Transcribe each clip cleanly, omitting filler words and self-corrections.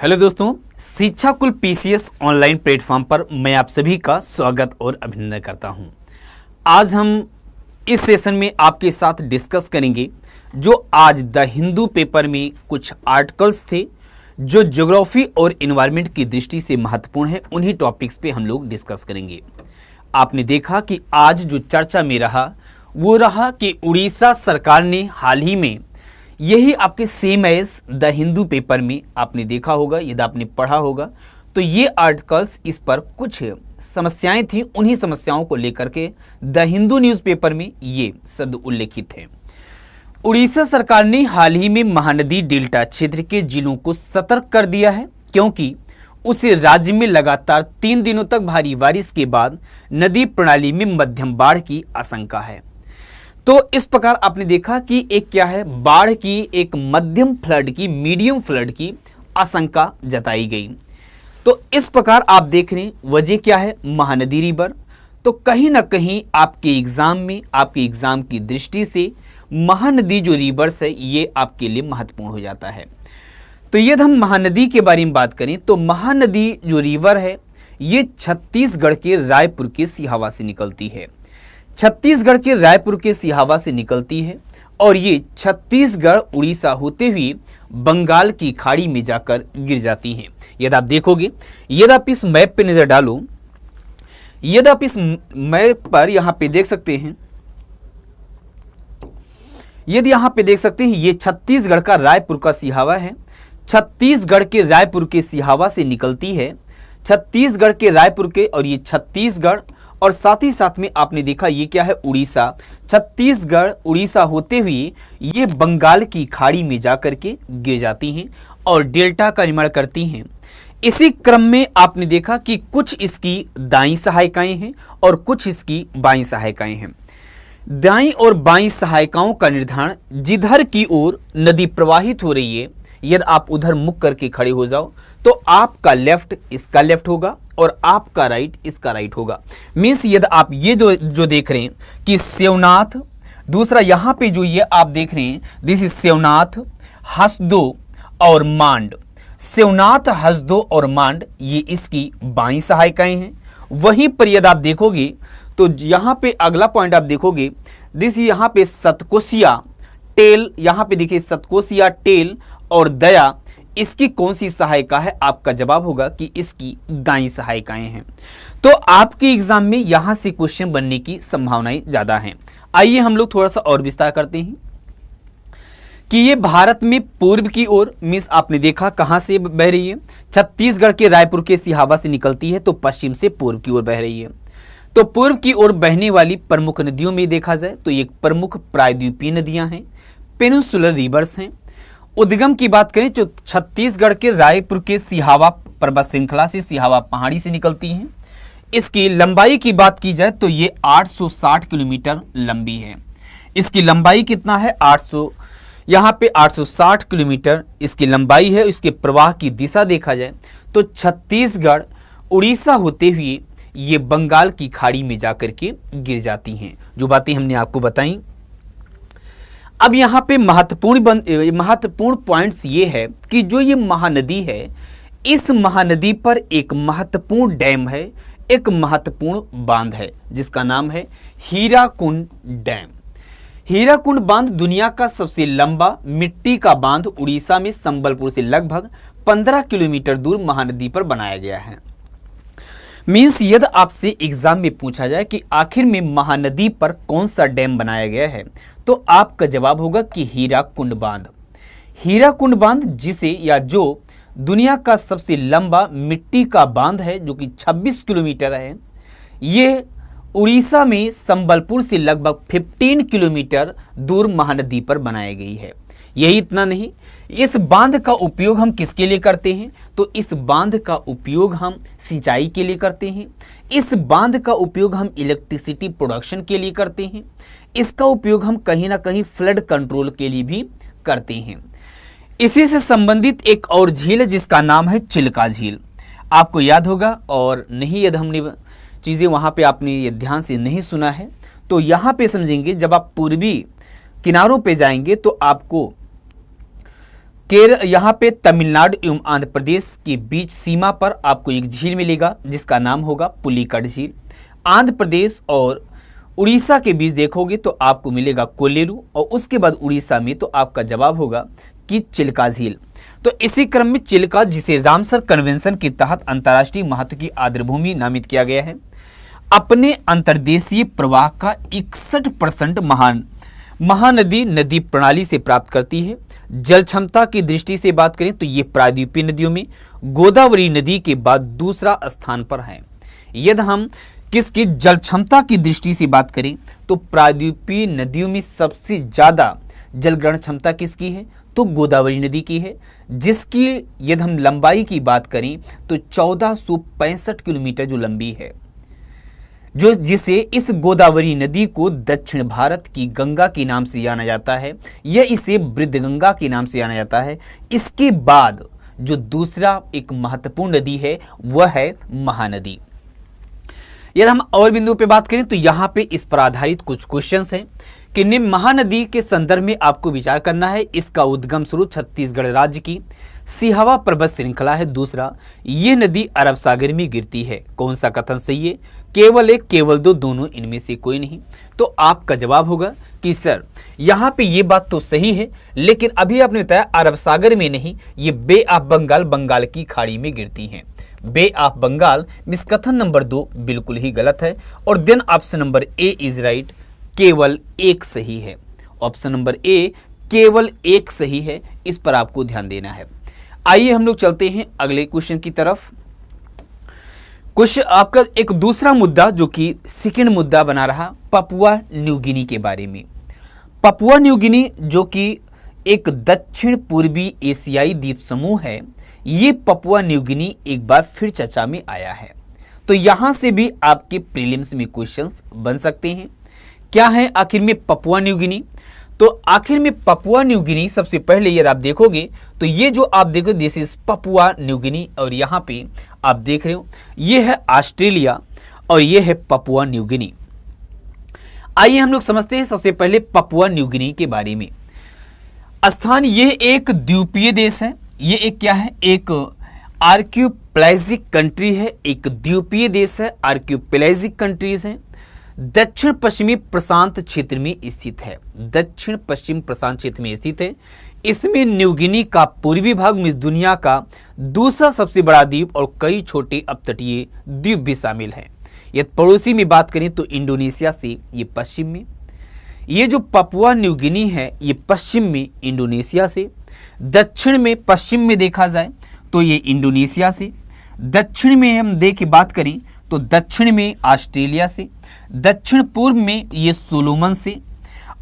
Hello दोस्तों, शिक्षा कुल पीसीएस ऑनलाइन प्लेटफॉर्म पर मैं आप सभी का स्वागत और अभिनंदन करता हूं। आज हम इस सेशन में आपके साथ डिस्कस करेंगे जो आज द हिंदू पेपर में कुछ आर्टिकल्स थे जो ज्योग्राफी और एनवायरनमेंट की दृष्टि से महत्वपूर्ण है। उन्हीं टॉपिक्स पे हम लोग डिस्कस करेंगे। आपने देखा कि आज जो चर्चा में रहा वो रहा कि उड़ीसा सरकार ने हाल ही में यही आपके same as the Hindu paper में आपने देखा होगा, यदि आपने पढ़ा होगा तो ये आर्टिकल्स इस पर कुछ समस्याएं थी। उन्हीं समस्याओं को लेकर के द हिंदू न्यूज़पेपर में ये शब्द उल्लेखित हैं। उड़ीसा सरकार ने हाल ही में महानदी डेल्टा क्षेत्र के जिलों को सतर्क कर दिया है, क्योंकि उसे राज्य में लगातार 3 दिनों तक भारी बारिश के बाद नदी प्रणाली में मध्यम बाढ़ की आशंका है। तो इस प्रकार आपने देखा कि एक क्या है, बाढ़ की एक मध्यम फ्लड की, मीडियम फ्लड की आशंका जताई गई। तो इस प्रकार आप देख रहे हैं वजह क्या है, महानदी रिवर। तो कहीं ना कहीं आपके एग्जाम में, आपके एग्जाम की दृष्टि से महानदी जो रिवर्स है ये आपके लिए महत्वपूर्ण हो जाता है। तो यदि हम महानदी के बारे में बात करें तो महानदी जो रिवर है ये छत्तीसगढ़ के रायपुर के सिहावा से निकलती है। छत्तीसगढ़ के रायपुर के सिहावा से निकलती है और ये छत्तीसगढ़ उड़ीसा होते हुए बंगाल की खाड़ी में जाकर गिर जाती हैं। यदि आप देखोगे, यदि आप इस मैप पे नजर डालो, यदि आप इस मैप पर यहां पे देख सकते हैं, यदि यहां पे देख सकते हैं ये छत्तीसगढ़ का रायपुर का सिहावा है। छत्तीसगढ़ के रायपुर के सिहावा से निकलती है, छत्तीसगढ़ के रायपुर के, और ये छत्तीसगढ़ और साथ ही साथ में आपने देखा ये क्या है, उड़ीसा। छत्तीसगढ़ उड़ीसा होते हुए ये बंगाल की खाड़ी में जाकर के गिर जाती हैं और डेल्टा का निर्माण करती हैं। इसी क्रम में आपने देखा कि कुछ इसकी दाईं सहायिकाएं हैं और कुछ इसकी बाईं सहायिकाएं हैं। दाईं और बाईं सहायिकाओं का निर्धारण जिधर की ओर नदी प्रवाहित हो रही है, यदि आप उधर मुख करके खड़े हो जाओ तो आपका लेफ्ट इसका लेफ्ट होगा और आपका राइट इसका राइट होगा। मीन्स यदि आप ये जो देख रहे हैं कि शिवनाथ, दूसरा यहाँ पे जो ये आप देख रहे हैं दिस इज शिवनाथ, हसदो और मांड। शिवनाथ, हसदो और मांड ये इसकी बाईं सहायिकाएं हैं। वहीं पर यदि आप देखोगे तो यहाँ पे अगला पॉइंट आप देखोगे, दिस यहाँ पे सतकोशिया टेल, यहाँ पे देखिए सतकोशिया टेल और दया, इसकी कौन सी सहायिका है? आपका जवाब होगा कि इसकी दाईं सहायिकाएं हैं। तो आपके एग्जाम में यहां से क्वेश्चन बनने की संभावनाएं ज्यादा हैं। आइए हम लोग थोड़ा सा और विस्तार करते हैं कि ये भारत में पूर्व की ओर, मीन्स आपने देखा कहां से बह रही है, छत्तीसगढ़ के रायपुर के सिहावा से निकलती है तो पश्चिम से पूर्व की ओर बह रही है। तो पूर्व की ओर बहने वाली प्रमुख नदियों में देखा जाए तो ये प्रमुख प्रायद्वीपीय नदियां हैं, पेनिनसुलर रिवर्स हैं। उद्गम की बात करें तो छत्तीसगढ़ के रायपुर के सिहावा पर्वत श्रृंखला से, सिहावा पहाड़ी से निकलती हैं। इसकी लंबाई की बात की जाए तो ये 860 किलोमीटर लंबी है। इसकी लंबाई कितना है? 800, यहाँ पे 860 किलोमीटर इसकी लंबाई है। इसके प्रवाह की दिशा देखा जाए तो छत्तीसगढ़ उड़ीसा होते हुए ये बंगाल की खाड़ी में जाकर के गिर जाती हैं, जो बातें हमने आपको बताई। अब यहाँ पे महत्वपूर्ण पॉइंट्स ये है कि जो ये महानदी है, इस महानदी पर एक महत्वपूर्ण डैम है, एक महत्वपूर्ण बांध है जिसका नाम है हीराकुंड डैम। हीराकुंड बांध दुनिया का सबसे लंबा मिट्टी का बांध उड़ीसा में संबलपुर से लगभग 15 किलोमीटर दूर महानदी पर बनाया गया है। मीन्स यदि आपसे एग्जाम में पूछा जाए कि आखिर में महानदी पर कौन सा डैम बनाया गया है तो आपका जवाब होगा कि हीराकुंड बांध। हीराकुंड बांध जिसे, या जो दुनिया का सबसे लंबा मिट्टी का बांध है जो कि 26 किलोमीटर है, ये उड़ीसा में संबलपुर से लगभग 15 किलोमीटर दूर महानदी पर बनाई गई है। यही इतना नहीं, इस बांध का उपयोग हम किसके लिए करते हैं? तो इस बांध का उपयोग हम सिंचाई के लिए करते हैं। इस बांध का उपयोग हम इलेक्ट्रिसिटी प्रोडक्शन के लिए करते हैं। इसका उपयोग हम कहीं ना कहीं फ्लड कंट्रोल के लिए भी करते हैं। इसी से संबंधित एक और झील है जिसका नाम है चिल्का झील। आपको याद होगा, और नहीं यदि हमने चीज़ें वहाँ पे आपने ये ध्यान से नहीं सुना है तो यहाँ पे समझेंगे। जब आप पूर्वी किनारों पे जाएंगे तो आपको यहाँ पे तमिलनाडु एवं आंध्र प्रदेश के बीच सीमा पर आपको एक झील मिलेगा जिसका नाम होगा पुलिकट झील। आंध्र प्रदेश और उड़ीसा के बीच देखोगे तो आपको मिलेगा कोल्लेरू, और उसके बाद उड़ीसा में तो आपका जवाब होगा कि चिल्का झील। तो इसी क्रम में चिल्का, जिसे रामसर कन्वेंशन के तहत अंतर्राष्ट्रीय महत्व की आर्द्रभूमि नामित किया गया है, अपने अंतर्देशीय प्रवाह का 61% महानदी नदी प्रणाली से प्राप्त करती है। जल क्षमता की दृष्टि से बात करें तो ये प्रायद्वीपीय नदियों में गोदावरी नदी के बाद दूसरा स्थान पर है। यदि हम किसकी जल क्षमता की दृष्टि से बात करें तो प्रायद्वीपीय नदियों में सबसे ज्यादा जल ग्रहण क्षमता किसकी है, तो गोदावरी नदी की है, जिसकी यदि हम लंबाई की बात करें तो 1465 किलोमीटर जो लंबी है, जो जिसे इस गोदावरी नदी को दक्षिण भारत की गंगा के नाम से जाना जाता है, या इसे वृद्धगंगा के नाम से जाना जाता है। इसके बाद जो दूसरा एक महत्वपूर्ण नदी है वह है महानदी। यदि हम और बिंदु पे बात करें तो यहाँ पे इस पर आधारित कुछ क्वेश्चंस हैं कि निम्न महानदी के संदर्भ में आपको विचार करना है। इसका उद्गम स्रोत छत्तीसगढ़ राज्य की सिहावा पर्वत श्रृंखला है। दूसरा, ये नदी अरब सागर में गिरती है। कौन सा कथन सही है? केवल एक, केवल दो, दोनों, इनमें से कोई नहीं। तो आपका जवाब होगा कि सर यहाँ पे ये बात तो सही है, लेकिन अभी आपने बताया अरब सागर में नहीं, ये बे ऑफ बंगाल, बंगाल की खाड़ी में गिरती हैं। बे ऑफ बंगाल मिस कथन नंबर 2 बिल्कुल ही गलत है, और then option number A is right, केवल एक सही है। ऑप्शन नंबर ए केवल एक सही है, इस पर आपको ध्यान देना है। आइए हम लोग चलते हैं अगले क्वेश्चन की तरफ। कुछ आपका एक दूसरा मुद्दा जो कि सेकंड मुद्दा बना रहा, पपुआ न्यू गिनी के बारे में। पपुआ न्यू गिनी जो कि एक दक्षिण पूर्वी एशियाई द्वीप समूह है, ये पपुआ न्यू गिनी एक बार फिर चर्चा में आया है। तो यहां से भी आपके प्रीलिम्स में क्वेश्चंस बन सकते हैं। क्या है आखिर में पपुआ न्यू गिनी? तो आखिर में पपुआ न्यू गिनी, सबसे पहले यदि आप देखोगे तो ये जो आप देखो this is Papua New Guinea, और यहाँ पे आप देख रहे हो ये है ऑस्ट्रेलिया और ये है पपुआ न्यू गिनी। आइए हम लोग समझते हैं सबसे पहले पपुआ न्यू गिनी के बारे में। स्थान ये एक द्वीपीय देश है, ये एक क्या है, एक आर्कियोपेलाजिक कंट्री है, एक द्वीपीय देश है, आर्कियोपेलाजिक कंट्रीज हैं। दक्षिण पश्चिमी प्रशांत क्षेत्र में स्थित है, दक्षिण पश्चिम प्रशांत क्षेत्र में स्थित है। इसमें न्यू गिनी का पूर्वी भाग में दुनिया का दूसरा सबसे बड़ा द्वीप और कई छोटे अपतटीय द्वीप भी शामिल हैं। यदि पड़ोसी में बात करें तो इंडोनेशिया से ये पश्चिम में, ये जो पपुआ न्यू गिनी है ये पश्चिम में इंडोनेशिया से, दक्षिण में पश्चिम में देखा जाए तो ये इंडोनेशिया से, दक्षिण में हम देख बात करें तो दक्षिण में ऑस्ट्रेलिया से, दक्षिण पूर्व में ये सोलोमन से,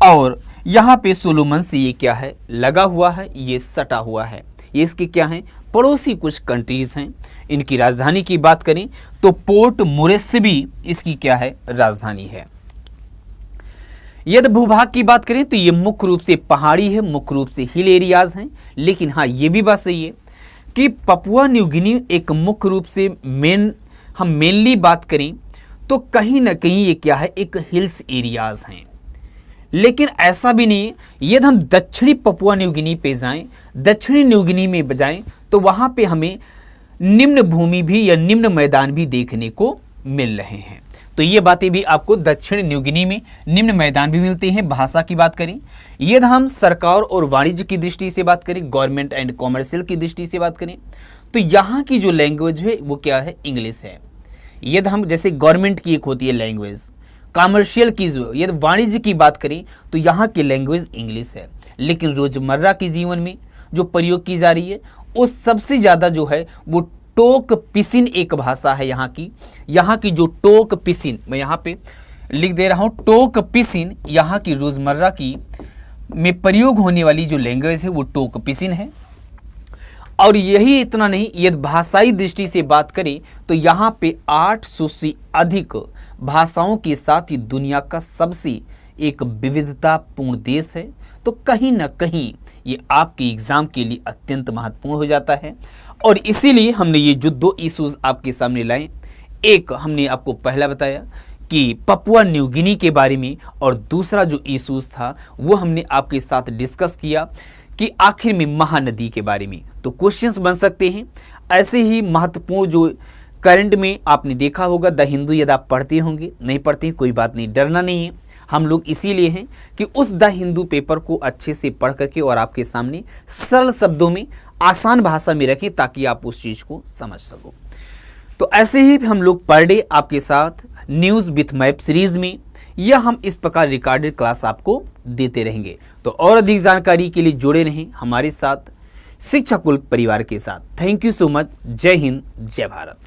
और यहाँ पे सोलोमन से ये क्या है, लगा हुआ है, ये सटा हुआ है। ये इसके क्या हैं, पड़ोसी कुछ कंट्रीज हैं। इनकी राजधानी की बात करें तो पोर्ट मोरेस्बी इसकी क्या है, राजधानी है। यदि भूभाग की बात करें तो ये मुख्य रूप से पहाड़ी है, मुख्य रूप से हिल एरियाज हैं। लेकिन हाँ ये भी बात सही है कि पपुआ न्यू गिनी एक मुख्य रूप से हम मेनली बात करें तो कहीं ना कहीं ये क्या है, एक हिल्स एरियाज हैं। लेकिन ऐसा भी नहीं है, यदि हम दक्षिणी पपुआ न्यू गिनी पे जाएं, दक्षिणी न्यू गिनी में बजाएं तो वहां पे हमें निम्न भूमि भी या निम्न मैदान भी देखने को मिल रहे हैं। तो ये बातें भी आपको दक्षिण न्यू गिनी में निम्न मैदान भी मिलते हैं। भाषा की बात करें, यदि हम सरकार और वाणिज्य की दृष्टि से बात करें, गवर्नमेंट एंड कॉमर्शियल की दृष्टि से बात करें तो यहाँ की जो लैंग्वेज है वो क्या है, इंग्लिश है। यदि हम जैसे गवर्नमेंट की एक होती है लैंग्वेज, कॉमर्शियल की जो यदि वाणिज्य की बात करें तो यहाँ की लैंग्वेज इंग्लिश है। लेकिन रोजमर्रा के जीवन में जो प्रयोग की जा रही है वो सबसे ज़्यादा जो है वो टोक पिसिन एक भाषा है यहाँ की जो टोक पिसिन, मैं यहाँ पे लिख दे रहा हूँ, टोक पिसिन यहाँ की रोजमर्रा की में प्रयोग होने वाली जो लैंग्वेज है वो टोक पिसिन है। और यही इतना नहीं, यदि भाषाई दृष्टि से बात करें तो यहाँ पे 800 से अधिक भाषाओं के साथ ही दुनिया का सबसे एक विविधतापूर्ण देश है। तो कहीं ना कहीं ये आपके एग्जाम के लिए अत्यंत महत्वपूर्ण हो जाता है। और इसीलिए हमने ये जो 2 इश्यूज आपके सामने लाए, एक हमने आपको पहला बताया कि पपुआ न्यू गिनी के बारे में, और दूसरा जो इश्यूज था वो हमने आपके साथ डिस्कस किया कि आखिर में महानदी के बारे में। तो क्वेश्चंस बन सकते हैं। ऐसे ही महत्वपूर्ण जो करंट में आपने देखा होगा द हिंदू, यदि आप पढ़ते होंगे, नहीं पढ़ते हैं कोई बात नहीं, डरना नहीं है। हम लोग इसीलिए हैं कि उस द हिंदू पेपर को अच्छे से पढ़ करके और आपके सामने सरल शब्दों में आसान भाषा में रखें ताकि आप उस चीज़ को समझ सको। तो ऐसे ही हम लोग पर डे आपके साथ न्यूज़ विथ मैप सीरीज में या हम इस प्रकार रिकॉर्डेड क्लास आपको देते रहेंगे। तो और अधिक जानकारी के लिए जुड़े रहें हमारे साथ शिक्षा कुल परिवार के साथ। Thank you so much. जय हिंद, जय भारत।